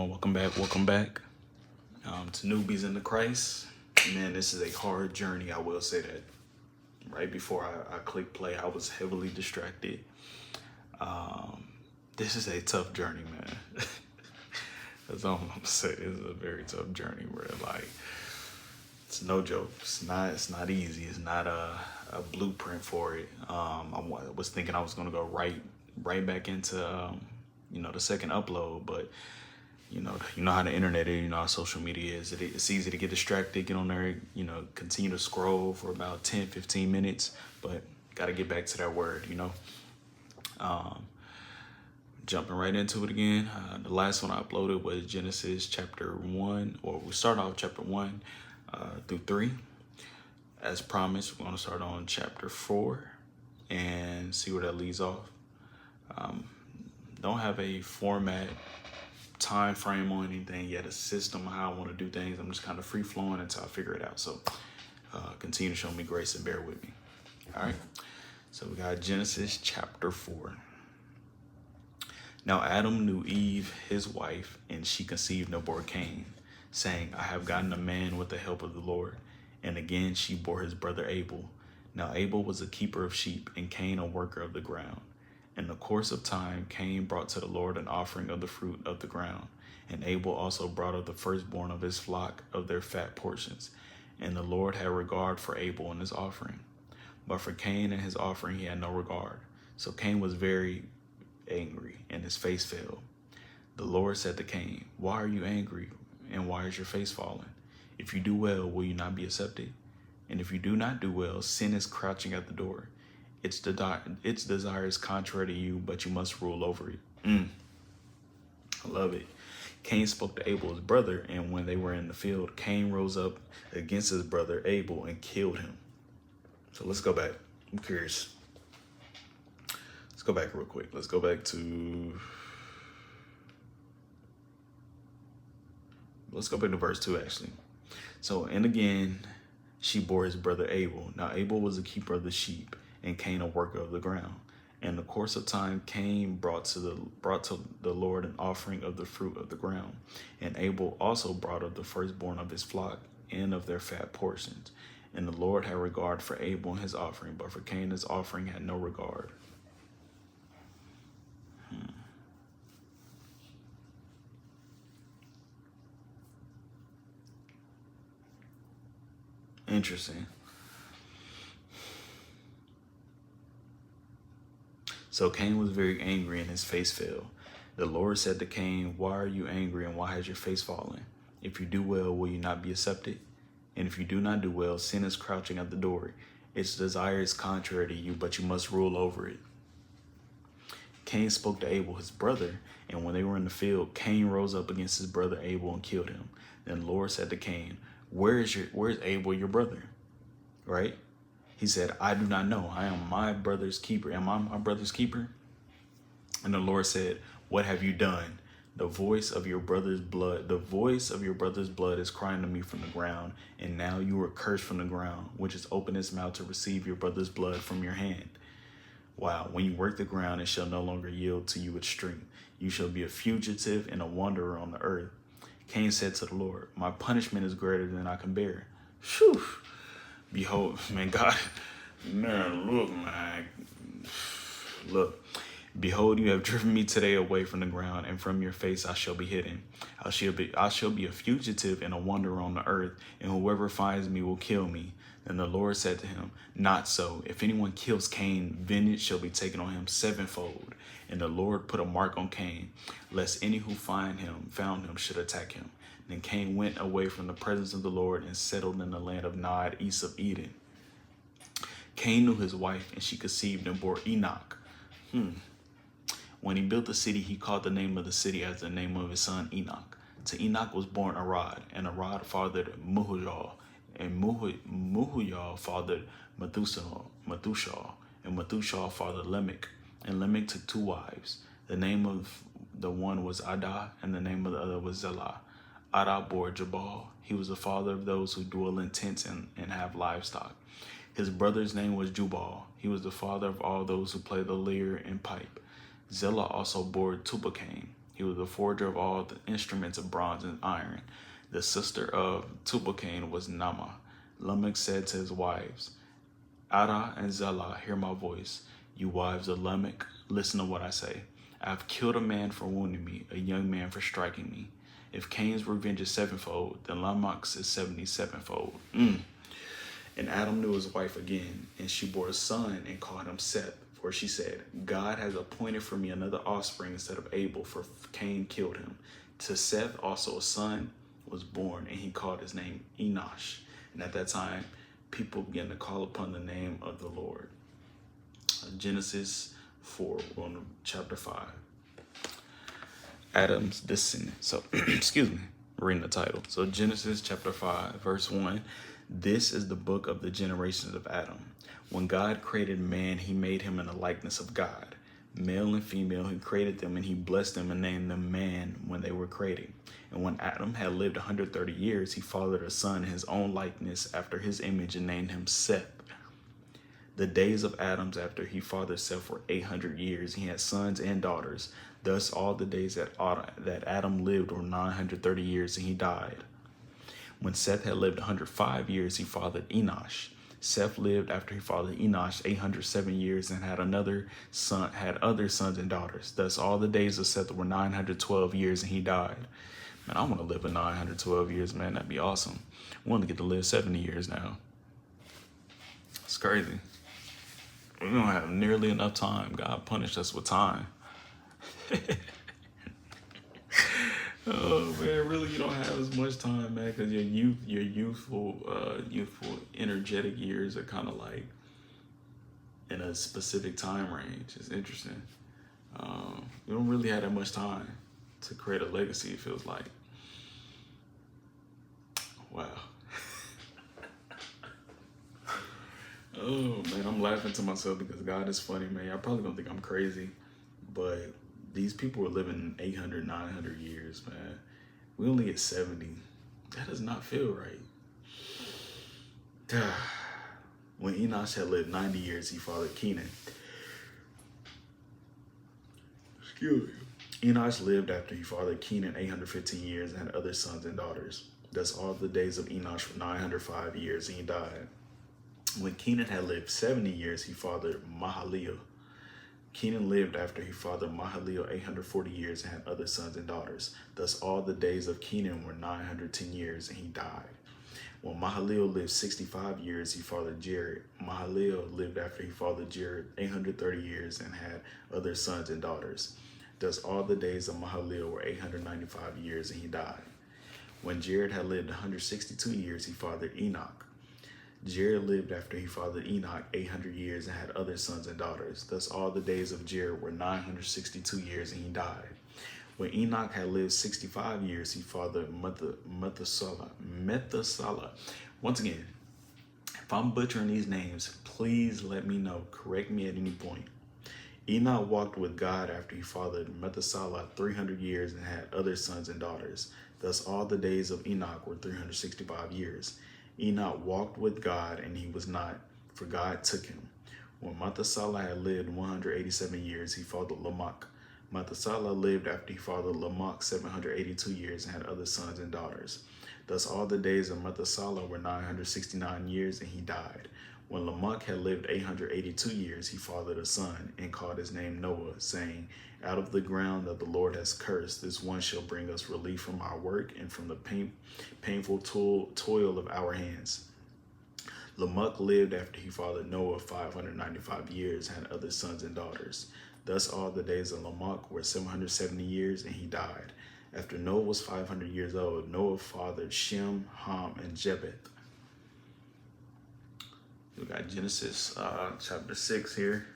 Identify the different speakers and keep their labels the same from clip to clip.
Speaker 1: everyone, welcome back to Newbies in the Christ. Man, this is a hard journey, I will say that. Right before I clicked play, I was heavily distracted. This is a tough journey, man. That's all I'm gonna say. This is a very tough journey, bro. Like, it's no joke. It's not easy. It's not a blueprint for it. I was thinking I was gonna go right back into the second upload, but you know how the internet is, you know how social media is. It's easy to get distracted, get on there, continue to scroll for about 10, 15 minutes, but got to get back to that word, Jumping right into it again. The last one I uploaded was Genesis chapter 1, or we start off chapter 1 through 3. As promised, we're going to start on chapter 4 and see where that leads off. Don't have a format, time frame or anything yet, a system of how I want to do things. I'm just kind of free flowing until I figure it out. So continue to show me grace and bear with me. All right. So we got Genesis chapter 4. Now Adam knew Eve, his wife, and she conceived and bore Cain, saying, I have gotten a man with the help of the Lord. And again she bore his brother Abel. Now Abel was a keeper of sheep, and Cain a worker of the ground. In the course of time, Cain brought to the Lord an offering of the fruit of the ground, and Abel also brought of the firstborn of his flock of their fat portions. And the Lord had regard for Abel and his offering, but for Cain and his offering he had no regard. So Cain was very angry, and his face fell. The Lord said to Cain, Why are you angry, and why is your face fallen? If you do well, will you not be accepted? And if you do not do well, sin is crouching at the door. Its desire is contrary to you, but you must rule over it. I love it. Cain spoke to Abel, his brother, and when they were in the field, Cain rose up against his brother Abel and killed him. So let's go back. I'm curious. Let's go back real quick. Let's go back to verse 2, actually. So, and again, she bore his brother Abel. Now Abel was a keeper of the sheep, and Cain a worker of the ground. In the course of time, Cain brought to the Lord an offering of the fruit of the ground, and Abel also brought of the firstborn of his flock and of their fat portions. And the Lord had regard for Abel and his offering, but for Cain his offering had no regard. Interesting. So Cain was very angry and his face fell. The Lord said to Cain, Why are you angry and why has your face fallen? If you do well, will you not be accepted? And if you do not do well, sin is crouching at the door. Its desire is contrary to you, but you must rule over it. Cain spoke to Abel, his brother, and when they were in the field, Cain rose up against his brother Abel and killed him. Then the Lord said to Cain, Where's Abel, your brother? Right? He said, I do not know. I am my brother's keeper. Am I my brother's keeper? And the Lord said, What have you done? The voice of your brother's blood is crying to me from the ground. And now you are cursed from the ground, which has opened its mouth to receive your brother's blood from your hand. Wow. When you work the ground, it shall no longer yield to you its strength. You shall be a fugitive and a wanderer on the earth. Cain said to the Lord, My punishment is greater than I can bear. Phew. Behold, man, God, man, look, behold, you have driven me today away from the ground, and from your face I shall be hidden. I shall be a fugitive and a wanderer on the earth, and whoever finds me will kill me. Then the Lord said to him, Not so. If anyone kills Cain, vengeance shall be taken on him sevenfold. And the Lord put a mark on Cain, lest any who found him should attack him. Then Cain went away from the presence of the Lord and settled in the land of Nod, east of Eden. Cain knew his wife, and she conceived and bore Enoch. When he built the city, he called the name of the city after the name of his son Enoch. To Enoch was born Arad, and Arad fathered Mehujael, and Mehujael fathered Methuselah, and Methuselah fathered Lamech. And Lamech took 2 wives. The name of the one was Adah, and the name of the other was Zillah. Adah bore Jabal. He was the father of those who dwell in tents and have livestock. His brother's name was Jubal. He was the father of all those who play the lyre and pipe. Zillah also bore Tubal-Cain. He was the forger of all the instruments of bronze and iron. The sister of Tubal-Cain was Naamah. Lamech said to his wives, Ada and Zillah, hear my voice. You wives of Lamech, listen to what I say. I have killed a man for wounding me, a young man for striking me. If Cain's revenge is sevenfold, then Lamech's is 77-fold. And Adam knew his wife again, and she bore a son and called him Seth. For she said, God has appointed for me another offspring instead of Abel, for Cain killed him. To Seth also a son was born, and he called his name Enosh. And at that time, people began to call upon the name of the Lord. Genesis 4, we're on chapter 5. Adam's descendant. So, excuse me, reading the title. So Genesis chapter 5, verse 1. This is the book of the generations of Adam. When God created man, he made him in the likeness of God. Male and female, he created them, and he blessed them and named them man when they were created. And when Adam had lived 130 years, he fathered a son in his own likeness after his image and named him Seth. The days of Adam after he fathered Seth were 800 years. He had sons and daughters. Thus all the days that Adam lived were 930 years, and he died. When Seth had lived 105 years, he fathered Enosh. Seth lived after he fathered Enosh 807 years and had other sons and daughters. Thus all the days of Seth were 912 years, and he died. Man, I want to live for 912 years, man. That'd be awesome. I want to get to live 70 years now. It's crazy. We don't have nearly enough time. God punished us with time. Oh man, really, you don't have as much time, man, because your youthful, energetic years are kind of like in a specific time range. It's interesting. You don't really have that much time to create a legacy. It feels like. Wow. Oh man, I'm laughing to myself because God is funny, man. Y'all probably gonna think I'm crazy, but these people were living 800, 900 years, man. We only get 70. That does not feel right. When Enosh had lived 90 years, he fathered Kenan. Excuse me. Enosh lived after he fathered Kenan 815 years and had other sons and daughters. Thus all the days of Enosh were 905 years, and he died. When Kenan had lived 70 years, he fathered Mahalalel. Kenan lived after he fathered Mahalalel 840 years and had other sons and daughters. Thus all the days of Kenan were 910 years, and he died. When Mahalalel lived 65 years, he fathered Jared. Mahalalel lived after he fathered Jared 830 years and had other sons and daughters. Thus all the days of Mahalalel were 895 years, and he died. When Jared had lived 162 years, he fathered Enoch. Jared lived after he fathered Enoch 800 years and had other sons and daughters. Thus all the days of Jared were 962 years, and he died. When Enoch had lived 65 years, he fathered Methuselah. Once again, if I'm butchering these names, please let me know. Correct me at any point. Enoch walked with God after he fathered Methuselah 300 years and had other sons and daughters. Thus all the days of Enoch were 365 years. Enoch walked with God, and he was not, for God took him. When Methuselah had lived 187 years, he fathered Lamech. Methuselah lived after he fathered Lamech 782 years and had other sons and daughters. Thus all the days of Methuselah were 969 years, and he died. When Lamech had lived 882 years, he fathered a son and called his name Noah, saying, out of the ground that the Lord has cursed, this one shall bring us relief from our work and from the painful toil of our hands. Lamech lived after he fathered Noah 595 years and had other sons and daughters. Thus all the days of Lamech were 770 years, and he died. After Noah was 500 years old, Noah fathered Shem, Ham, and Japheth. We got Genesis chapter 6 here.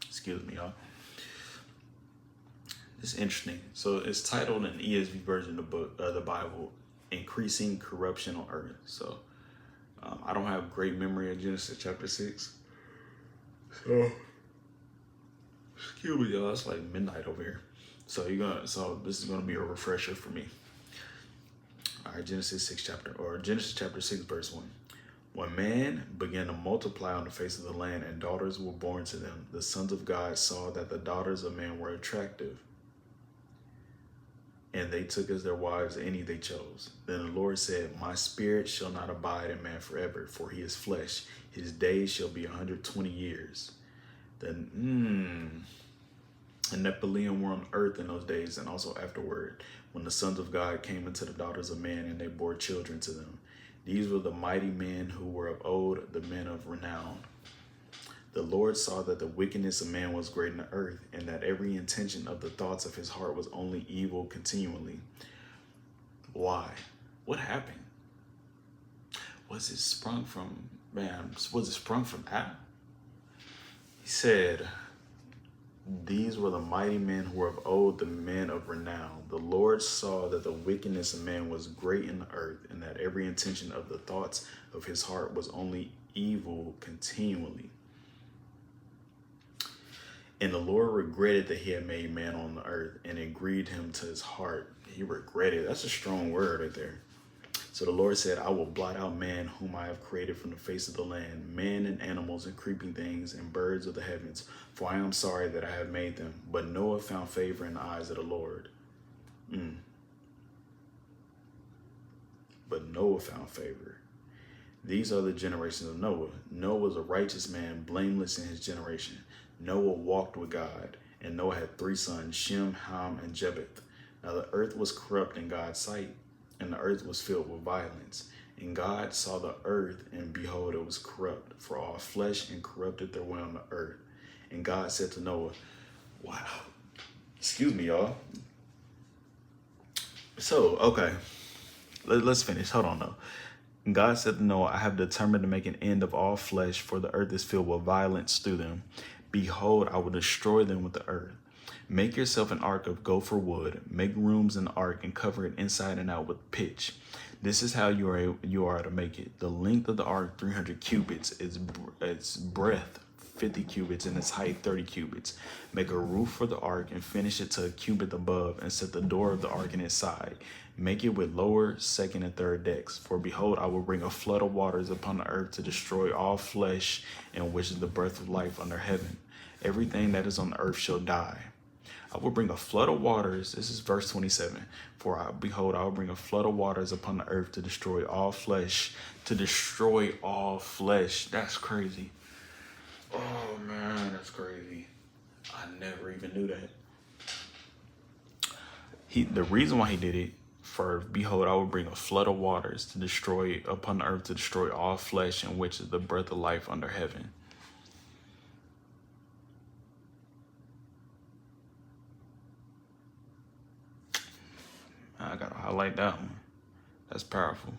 Speaker 1: Excuse me, y'all. It's interesting. So it's titled in the ESV version of the Bible, Increasing Corruption on Earth. So I don't have great memory of Genesis chapter 6. So excuse me, y'all. It's like midnight over here. So this is gonna be a refresher for me. All right, Genesis chapter 6, verse 1. When man began to multiply on the face of the land and daughters were born to them, the sons of God saw that the daughters of man were attractive. and they took as their wives any they chose. Then the Lord said, my spirit shall not abide in man forever, for he is flesh. His days shall be 120 years. Then, the Nephilim were on earth in those days, and also afterward, when the sons of God came into the daughters of man, and they bore children to them. These were the mighty men who were of old, the men of renown. The Lord saw that the wickedness of man was great in the earth, and that every intention of the thoughts of his heart was only evil continually. Why? What happened? Was it sprung from Adam? He said, these were the mighty men who were of old, the men of renown. The Lord saw that the wickedness of man was great in the earth, and that every intention of the thoughts of his heart was only evil continually. And the Lord regretted that he had made man on the earth, and it grieved him to his heart. He regretted. That's a strong word right there. So the Lord said, I will blot out man whom I have created from the face of the land, men and animals and creeping things and birds of the heavens, for I am sorry that I have made them. But Noah found favor in the eyes of the Lord. But Noah found favor. These are the generations of Noah. Noah was a righteous man, blameless in his generation. Noah walked with God, and Noah had 3 sons, Shem, Ham, and Japheth. Now the earth was corrupt in God's sight, and the earth was filled with violence. And God saw the earth, and behold, it was corrupt, for all flesh and corrupted their way on the earth. And God said to Noah, wow, excuse me, y'all. So, okay, let's finish. Hold on, though. God said to Noah, I have determined to make an end of all flesh, for the earth is filled with violence through them. Behold, I will destroy them with the earth. Make yourself an ark of gopher wood. Make rooms in the ark and cover it inside and out with pitch. This is how you are to make it. The length of the ark, 300 cubits, its breadth, 50 cubits, and its height, 30 cubits. Make a roof for the ark and finish it to a cubit above, and set the door of the ark in its side. Make it with lower, second, and third decks. For behold, I will bring a flood of waters upon the earth to destroy all flesh, in which is the breath of life under heaven. Everything that is on the earth shall die. I will bring a flood of waters. This is verse 27. Behold, I will bring a flood of waters upon the earth to destroy all flesh. To destroy all flesh. That's crazy. Oh, man, that's crazy. I never even knew that. The reason why he did it, for behold, I will bring a flood of waters to destroy upon the earth, to destroy all flesh, in which is the breath of life under heaven. I gotta highlight that one. That's powerful.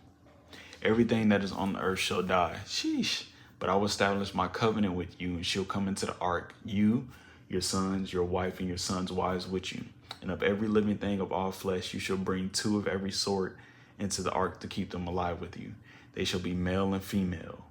Speaker 1: Everything that is on the earth shall die. Sheesh. But I will establish my covenant with you, and she'll come into the ark. You, your sons, your wife, and your sons' wives with you. And of every living thing of all flesh, you shall bring 2 of every sort into the ark to keep them alive with you. They shall be male and female.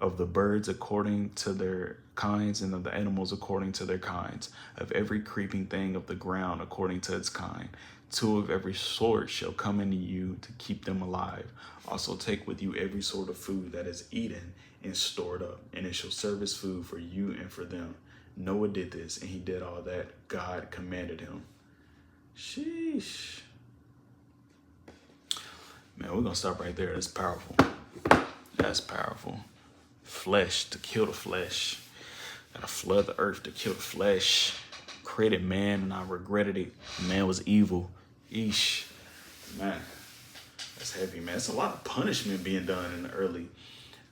Speaker 1: Of the birds according to their kinds, and of the animals according to their kinds. Of every creeping thing of the ground according to its kind. 2 of every sort shall come into you to keep them alive. Also take with you every sort of food that is eaten and stored up, and it shall serve as food for you and for them. Noah did this, and he did all that God commanded him. Sheesh. Man, we're gonna stop right there. That's powerful. That's powerful. Flesh, to kill the flesh. Gotta flood the earth to kill the flesh. Created man, and I regretted it. Man was evil. Eesh. Man, that's heavy, man. It's a lot of punishment being done in the early,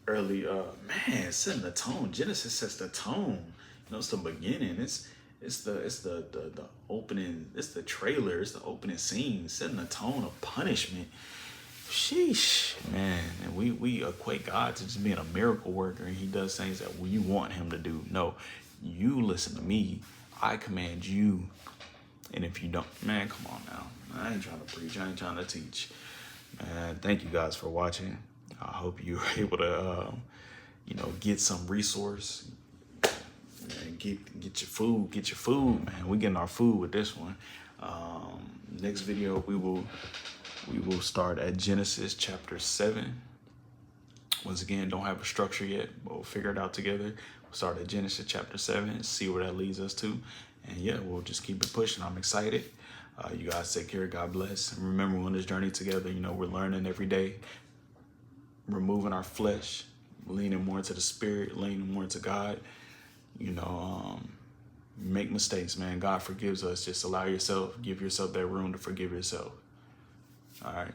Speaker 1: man, setting the tone. Genesis sets the tone. You know, it's the beginning. It's the opening. It's the trailer. It's the opening scene, setting the tone of punishment. Sheesh, man. And we equate God to just being a miracle worker, and he does things that we want him to do. No, you listen to me. I command you. And if you don't, man, come on now. I ain't trying to preach. I ain't trying to teach. Man, thank you guys for watching. I hope you were able to, get some resource. And get your food, man. We getting our food with this one. Next video, we will start at Genesis chapter 7. Once again, don't have a structure yet, but we'll figure it out together. We'll start at Genesis chapter 7, see where that leads us to. And yeah, we'll just keep it pushing. I'm excited. You guys take care. God bless. And remember, we're on this journey together. You know, we're learning every day, removing our flesh, leaning more into the spirit, leaning more into God. You know, make mistakes, man. God forgives us. Just give yourself that room to forgive yourself. All right.